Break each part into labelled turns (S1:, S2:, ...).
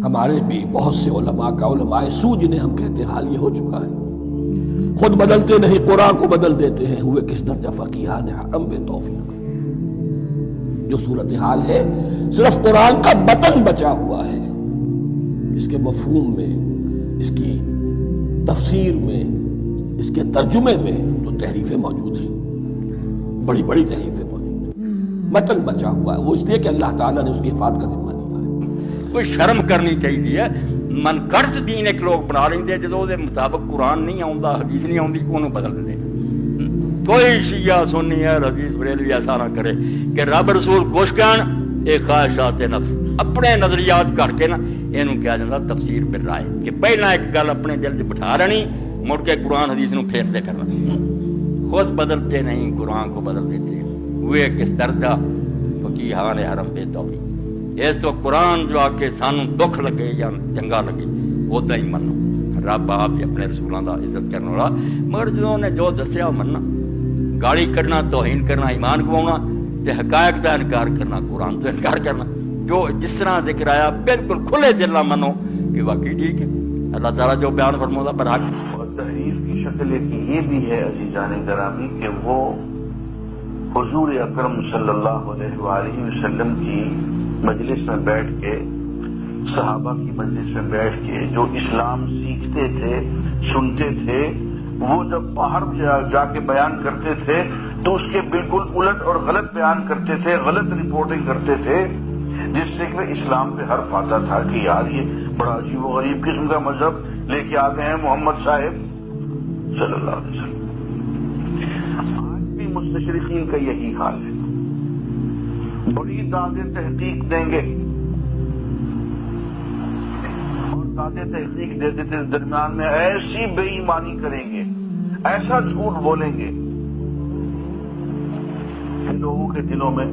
S1: ہمارے بھی بہت سے علماء کا علماء سو جنہیں ہم کہتے ہیں حال یہ ہو چکا ہے، خود بدلتے نہیں قرآن کو بدل دیتے ہیں، ہوئے کس درجہ فقیہان حرم بے توفیق۔ جو صورتحال ہے صرف قرآن کا متن بچا ہوا ہے، اس کے مفہوم میں، اس کی تفسیر میں، اس کے ترجمے میں تو تحریفیں موجود ہیں، بڑی بڑی تحریفیں موجود ہیں، متن بچا ہوا ہے، وہ اس لیے کہ اللہ تعالیٰ نے اس کی حفاظت کا ذمہ لیا ہے۔
S2: کوئی شرم کرنی چاہیے، من گھڑت دین ایک لوگ بنا لیندے جدوں دے مطابق قرآن نہیں آوندا، حدیث نہیں آوندی، انہوں بدل دے۔ کوئی شیعہ سنی ہے حدیث بریلوی ایسا نہ کرے کہ رب رسول کچھ کہن اے خواہشات نفس اپنے نظریات کر کے نا اینوں کہا جاتا تفسیر بالرائے، کہ پہلا ایک گل اپنے دل سے بٹھا رہنی، مڑ کے قرآن حدیث نو پھیر دے کرنا، خود بدلتے نہیں قرآن کو بدل دیتے ہوئے کس درجہ فقیہان حرم بے توفیق۔ اس تو قرآن جو آ کے سانوں دکھ لگے یا چنگا لگے ادا ہی منو، رب آپ ہی اپنے رسولوں کا عزت کرنے والا، مگر جو نے جو دسیا مننا، گالی کرنا، توہین کرنا، ایمان گوانا، تے حقائق کا انکار کرنا، قرآن سے انکار کرنا، جو جس طرح ذکر آیا بالکل کھلے دل نہ منو کہ واقعی ٹھیک ہے، اللہ تعالیٰ جو بیان فرماتا برحق۔
S3: اور تحریف کی شکل ایک یہ بھی ہے عزیزان گرامی کہ وہ حضور اکرم صلی اللہ علیہ وآلہ وسلم کی مجلس میں بیٹھ کے، صحابہ کی مجلس میں بیٹھ کے جو اسلام سیکھتے تھے، سنتے تھے، وہ جب باہر جا کے بیان کرتے تھے تو اس کے بالکل الٹ اور غلط بیان کرتے تھے، غلط رپورٹنگ کرتے تھے، جس سے کہ اسلام پہ حرف آتا تھا کہ یار یہ بڑا عجیب و غریب قسم کا مذہب لے کے آ گئے ہیں محمد صاحب صلی اللہ علیہ وسلم۔ آج بھی مستشرقین کا یہی حال ہے، بڑی دادیں تحقیق دیں گے اور دادیں تحقیق دیتے تھے، اس درمیان میں ایسی بے ایمانی کریں گے، ایسا جھوٹ بولیں گے کہ لوگوں کے دلوں میں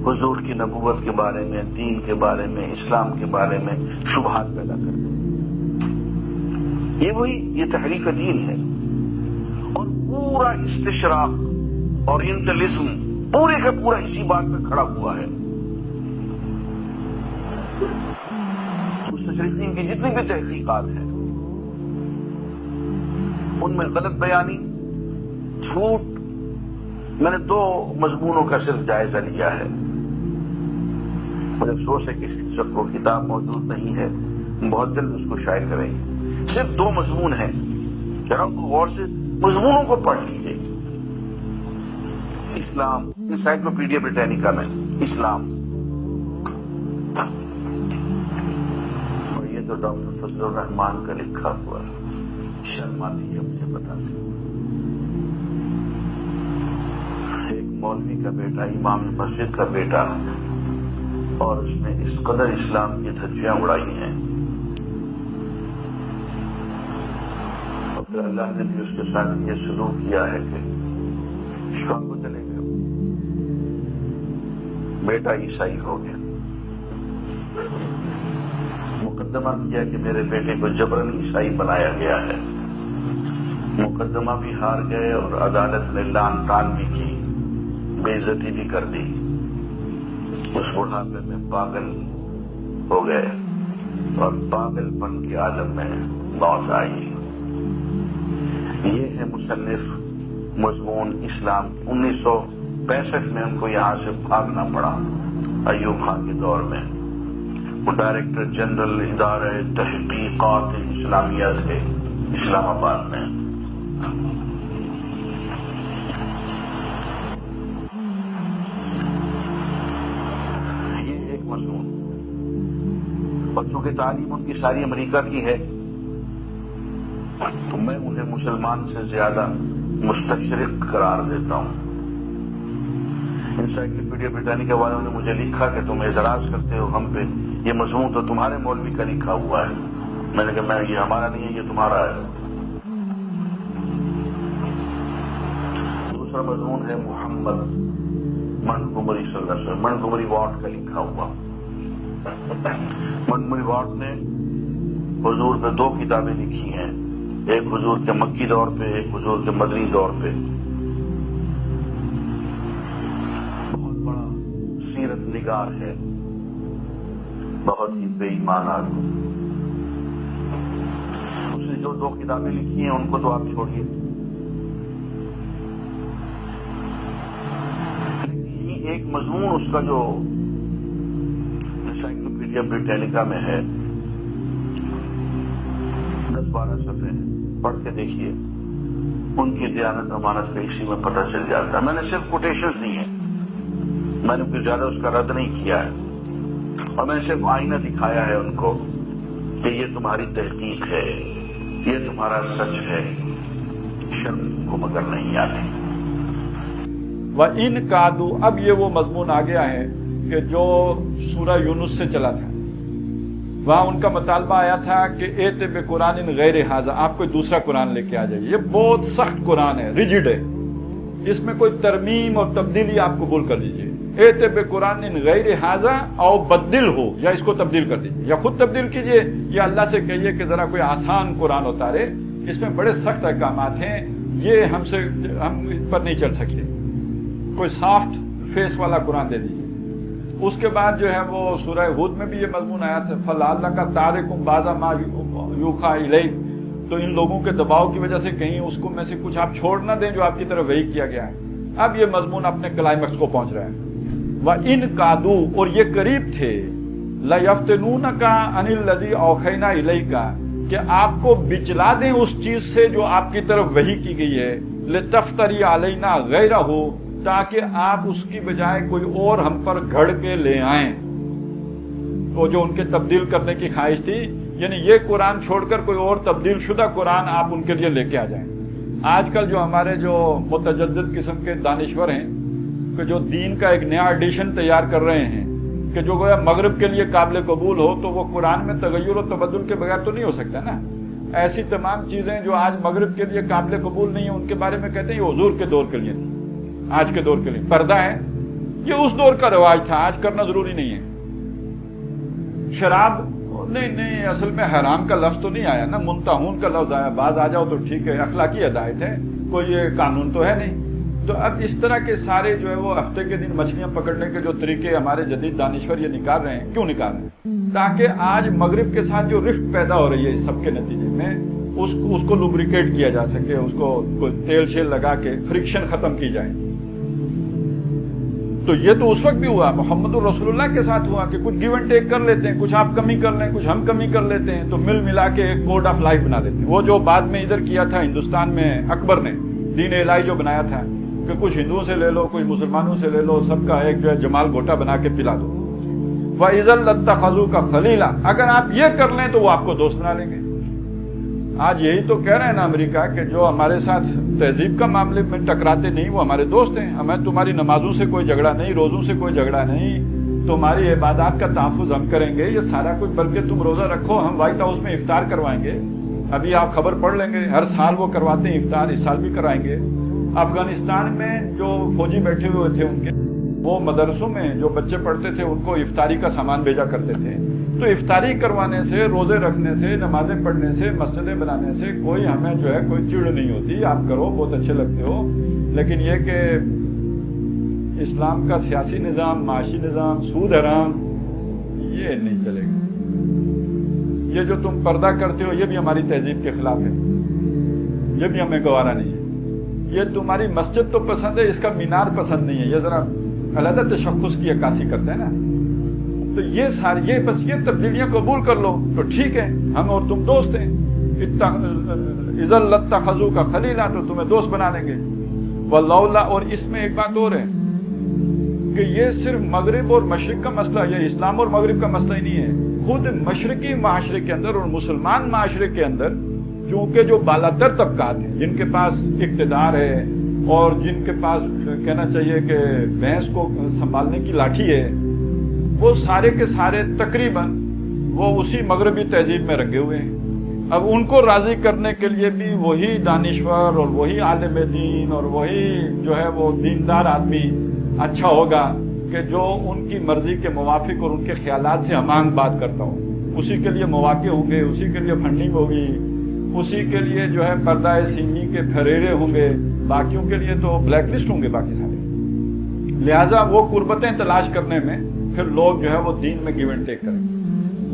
S3: حضور کی نبوت کے بارے میں، دین کے بارے میں، اسلام کے بارے میں شبہات پیدا کر دیں۔ یہ تحریف دین ہے، اور پورا استشراق اور انٹلزم پورے کا پورا اسی بات پہ کھڑا ہوا ہے۔ مستشرقین کی جتنی بھی تحقیقات ہیں ان میں غلط بیانی، جھوٹ، میں نے 2 مضمونوں کا صرف جائزہ لیا ہے، مجھے افسوس ہے کہ اس کو کتاب موجود نہیں ہے، بہت جلد اس کو شائع کریں گے۔ صرف 2 مضمون ہیں، ذرا ان کو غور سے مضمونوں کو پڑھ لیجیے۔ اسلام، انسائکلوپیڈیا بریٹینیکا میں اسلام، اور یہ تو ڈاکٹر فضل الرحمان کا لکھا ہوا ہے، شرم آتی ہے مجھے بتاتے۔ ایک مولوی کا بیٹا، امام مسجد کا بیٹا، اور اس نے اس قدر اسلام کی دھجیاں اڑائی ہیں، اور پھر اللہ نے بھی اس کے ساتھ یہ سلوک کیا ہے کہ شام کو چلے گئے، بیٹا عیسائی ہو گیا، مقدمہ کیا کہ میرے بیٹے کو جبرن عیسائی بنایا گیا ہے، مقدمہ بھی ہار گئے اور عدالت نے لان تان بھی کی، بے عزتی بھی کر دی، اس بڑھاپے میں پاگل ہو گئے اور پاگل پن کے عالم میں موت آئی۔ یہ ہے مصنف مضمون اسلام۔ 1965 میں ان کو یہاں سے بھاگنا پڑا، ایوب خان کے دور میں، وہ ڈائریکٹر جنرل ادارہ تحقیقات اسلامیہ تھے اسلام آباد میں۔ یہ ایک مضمون، بچوں کی تعلیم ان کی ساری امریکہ کی ہے، تو میں انہیں مسلمان سے زیادہ مستشرق قرار دیتا ہوں۔ انسائکلوپیڈیا بریٹینیکا والوں نے مجھے لکھا کہ تم اعتراض کرتے ہو ہم پہ، یہ مضمون تو تمہارے مولوی کا لکھا ہوا ہے۔ میں نے کہا یہ ہمارا نہیں ہے، یہ تمہارا ہے۔ دوسرا مضمون ہے محمد منٹگومری صلی اللہ علیہ وسلم، منٹگومری واٹ کا لکھا ہوا۔ منٹگومری واٹ نے حضور پہ 2 کتابیں لکھی ہیں، ایک حضور کے مکی دور پہ، ایک حضور کے مدنی دور پہ۔ بہت بڑا سیرت نگار ہے، بہت ہی بے ایمان آدمی. اس نے جو 2 کتابیں لکھی ہیں ان کو تو آپ چھوڑیے، ایک مضمون اس کا جو انسائکلوپیڈیا بریٹینیکا میں ہے 10-12 صفحے ہیں، پڑھ کے دیکھیے. ان کی دیانت امانت کا اسی میں پتہ چل جاتا ہے. میں نے صرف کوٹیشنز دی ہیں، میں نے کوئی زیادہ اس کا رد نہیں کیا ہے، اور میں نے صرف آئینہ دکھایا ہے ان کو کہ یہ تمہاری تحقیق ہے، یہ تمہارا سچ ہے، شرم کو مگر نہیں آتی.
S4: وَإِن قَادُوا، اب یہ وہ مضمون آ گیا ہے کہ جو سورہ یونس سے چلا تھا. وہاں ان کا مطالبہ آیا تھا کہ ایت بقرآن غیر ھذا، آپ کوئی دوسرا قرآن لے کے آ جائیے. یہ بہت سخت قرآن ہے، ریجڈ ہے، اس میں کوئی ترمیم اور تبدیلی آپ قبول کر لیجیے. ایت بقرآن غیر ھذا او بدل ہو، یا اس کو تبدیل کر دیجیے یا خود تبدیل کیجیے، یا اللہ سے کہیے کہ ذرا کوئی آسان قرآن اتارے، اس میں بڑے سخت احکامات ہیں، یہ ہم اس پر نہیں چل سکتے. کوئی سافٹ فیس والا قرآن دے دیجیے. اس کے بعد جو ہے وہ سورہ ہود میں بھی یہ مضمون آیا تھا، فَلَعَلَّكَ تَارِكٌ بَعْضَ مَا يُوحَىٰ إِلَيْكَ، تو ان لوگوں کے دباؤ کی وجہ سے کہیں اس کو میں سے کچھ آپ چھوڑ نہ دیں جو آپ کی طرف وحی کیا گیا ہے. اب یہ مضمون اپنے کلائمیکس کو پہنچ رہا ہے. وَإِن قَادُوا، اور یہ قریب تھے، لَيَفْتِنُونَكَ عَنِ الَّذِي أَوْحَيْنَا إِلَيْكَ، کہ آپ کو بچلا دیں اس چیز سے جو آپ کی طرف وحی کی گئی ہے، لِتَفْتَرِيَ عَلَيْنَا غَيْرَهُ، تاکہ آپ اس کی بجائے کوئی اور ہم پر گھڑ کے لے آئیں. تو جو ان کے تبدیل کرنے کی خواہش تھی، یعنی یہ قرآن چھوڑ کر کوئی اور تبدیل شدہ قرآن آپ ان کے لیے لے کے آ جائیں. آج کل جو ہمارے جو متجدد قسم کے دانشور ہیں کہ جو دین کا ایک نیا ایڈیشن تیار کر رہے ہیں کہ جو گویا مغرب کے لیے قابل قبول ہو، تو وہ قرآن میں تغیر و تبدل کے بغیر تو نہیں ہو سکتا نا. ایسی تمام چیزیں جو آج مغرب کے لیے قابل قبول نہیں ہیں، ان کے بارے میں کہتے ہیں یہ حضور کے دور کے لیے تھی، آج کے دور کے لیے پردہ ہے. یہ اس دور کا رواج تھا، آج کرنا ضروری نہیں ہے. شراب نہیں، اصل میں حرام کا لفظ تو نہیں آیا نا، منتہون کا لفظ آیا. بعض آ جاؤ تو ٹھیک ہے، اخلاقی ہدایت ہے، کوئی یہ قانون تو ہے نہیں. تو اب اس طرح کے سارے جو ہے وہ ہفتے کے دن مچھلیاں پکڑنے کے جو طریقے ہمارے جدید دانشور یہ نکال رہے ہیں، کیوں نکال رہے ہیں؟ تاکہ آج مغرب کے ساتھ جو رفت پیدا ہو رہی ہے اس سب کے نتیجے میں اس کو لوبریکیٹ کیا جا سکے، اس کو کوئی تیل شیل لگا کے فرکشن ختم کی جائے. تو یہ تو اس وقت بھی ہوا، محمد الرسول اللہ کے ساتھ ہوا کہ کچھ گیو اینڈ ٹیک کر لیتے ہیں، کچھ آپ کمی کر لیں، کچھ ہم کمی کر لیتے ہیں، تو مل ملا کے ایک کوڈ آف لائف بنا دیتے ہیں. وہ جو بعد میں ادھر کیا تھا ہندوستان میں اکبر نے، دین الہی جو بنایا تھا کہ کچھ ہندوؤں سے لے لو، کچھ مسلمانوں سے لے لو، سب کا ایک جو ہے جمال گھوٹا بنا کے پلا دو. وَإِذًا لَاتَّخَذُوكَ خَلِيلًا، اگر آپ یہ کر لیں تو وہ آپ کو دوست بنا لیں گے. آج یہی تو کہہ رہے ہیں نا امریکہ کہ جو ہمارے ساتھ تہذیب کا معاملے میں ٹکراتے نہیں وہ ہمارے دوست ہیں. ہمیں تمہاری نمازوں سے کوئی جھگڑا نہیں، روزوں سے کوئی جھگڑا نہیں، تمہاری عبادات کا تحفظ ہم کریں گے، یہ سارا کچھ. بلکہ تم روزہ رکھو، ہم وائٹ ہاؤس میں افطار کروائیں گے. ابھی آپ خبر پڑھ لیں گے، ہر سال وہ کرواتے ہیں افطار، اس سال بھی کرائیں گے. افغانستان میں جو فوجی بیٹھے ہوئے تھے ان کے وہ مدرسوں میں جو بچے پڑھتے تھے ان کو افطاری کا سامان بھیجا کرتے تھے. تو افطاری کروانے سے، روزے رکھنے سے، نمازیں پڑھنے سے، مسجدیں بنانے سے کوئی ہمیں جو ہے کوئی چڑ نہیں ہوتی. آپ کرو، بہت اچھے لگتے ہو. لیکن یہ کہ اسلام کا سیاسی نظام، معاشی نظام، سود حرام، یہ نہیں چلے گا. یہ جو تم پردہ کرتے ہو یہ بھی ہماری تہذیب کے خلاف ہے، یہ بھی ہمیں گوارا نہیں ہے. یہ تمہاری مسجد تو پسند ہے، اس کا مینار پسند نہیں ہے. یہ ذرا علیحدہ تشخص کی عکاسی کرتے ہیں نا. تو یہ ساری بس یہ تبدیلیاں قبول کر لو تو ٹھیک ہے، ہم اور تم دوست ہیں. اِذًا لَاتَّخَذُوكَ خَلِيلًا، تو تمہیں دوست بنا لیں گے. وَلَوْلَا، اور اس میں ایک بات اور ہے کہ یہ صرف مغرب اور مشرق کا مسئلہ، یہ اسلام اور مغرب کا مسئلہ ہی نہیں ہے. خود مشرقی معاشرے کے اندر اور مسلمان معاشرے کے اندر چونکہ جو بالاتر طبقات ہیں، جن کے پاس اقتدار ہے اور جن کے پاس کہنا چاہیے کہ بھینس کو سنبھالنے کی لاٹھی ہے، وہ سارے کے سارے تقریباً وہ اسی مغربی تہذیب میں رنگے ہوئے ہیں. اب ان کو راضی کرنے کے لیے بھی وہی دانشور اور وہی عالم دین اور وہی جو ہے وہ دیندار آدمی اچھا ہوگا کہ جو ان کی مرضی کے موافق اور ان کے خیالات سے ہمانگ بات کرتا ہوں. اسی کے لیے مواقع ہوں گے، اسی کے لیے فنڈنگ ہوگی، اسی کے لیے جو ہے پردہ سیمی کے پھریرے ہوں گے. باقیوں کے لیے تو بلیک لسٹ ہوں گے باقی سارے. لہٰذا وہ قربتیں تلاش کرنے میں پھر لوگ جو ہے وہ دین میں گیو اینڈ ٹیک کریں.